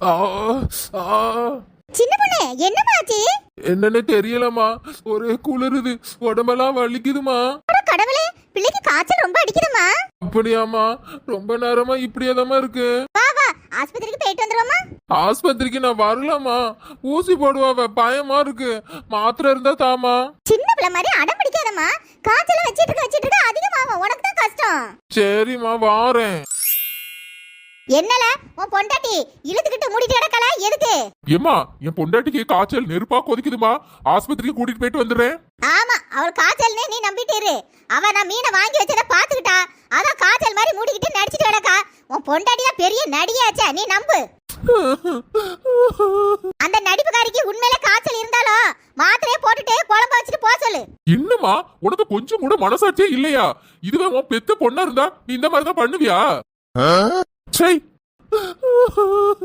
ஆ, ஆ. சின்ன பொண்ணு என்னமாச்சு? என்னன்னு தெரியலம்மா, ஒரே குளிருது, உடம்பெல்லாம் வலிக்குதுமா. கடவுளே, பிள்ளைக்கு காய்ச்சல் ரொம்ப அடிக்குதுமா. அப்படியாமா? ரொம்ப நேரமா இப்படியேதாம்மா இருக்கு. வா வா, ஆஸ்பத்திரிக்கு போயிட்டு வந்துருவோமா? ஆஸ்பத்திரிக்கு நான் வரலாமா? ஊசி போடுவாவ, பயமா இருக்கு. மாத்திரை இருந்தா தாமா. சின்ன பிள்ளை மாதிரி அடம் பிடிக்காதம்மா. காய்ச்சல் வச்சிட்டு இருக்க அதிகமாகும், உனக்கு தான் கஷ்டம். சரிம்மா, வாரேன். என்னல உன் பொண்டாட்டி இழுத்துக்கிட்டு மூடிட்டு கிடக்கல, எதுக்கு? ஏம்மா, என் பொண்டாட்டிக்கு காய்ச்சல் நெருப்பா கொதிக்குதுமா. ஆஸ்பத்திரிக்கு கூட்டிட்டு போயிட்டு வந்துடுறேன். ஆமா, அவள் காய்ச்சல்னே நீ நம்பிட்டு இரு. அவ நான் மீனை வாங்கி வச்சத பாத்துக்கிட்டா, அதான் காய்ச்சல் மாதிரி மூடிக்கிட்டு நடிச்சிட்டு கிடக்கா. உன் பொண்டாட்டி தான் பெரிய நடிகையாச்சே, நீ நம்பு. அந்த நடிப்புக்காரிக்கு உண்மையிலே காய்ச்சல் இருந்தாலும் மாத்திரையே போட்டுட்டு குழம்பு வச்சுட்டு போக சொல்லு. இன்னுமா உனக்கு கொஞ்சம் கூட மனசாட்சியே இல்லையா? இதுவே உன் பெத்த பொண்ணா இருந்தா நீ இந்த மாதிரி தான் பண்ணுவியா? சை.